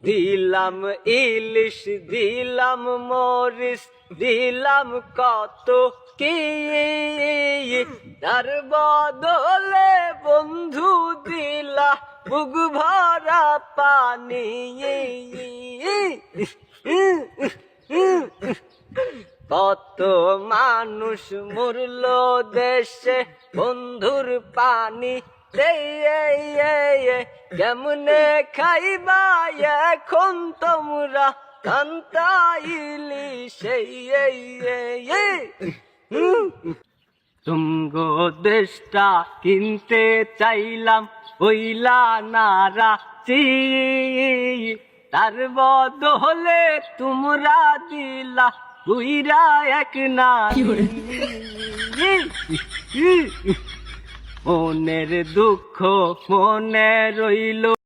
দিলাম ইলিশ দিলাম মরিচ দিলাম কত কি, তার বদলে বন্ধু দিলা বুক ভরা পানি। কত মানুষ মরল দেশে বন্ধুর পানি, কেমনে খাইবা এখন তোমরা কান্তা ইলিশে। তুমগো দেশটা কিনতে চাইলাম হইলা নারাজি, তার বদলে তোমরা দিলা উইরা এক নারী। মনের দুঃখ মনে রইল।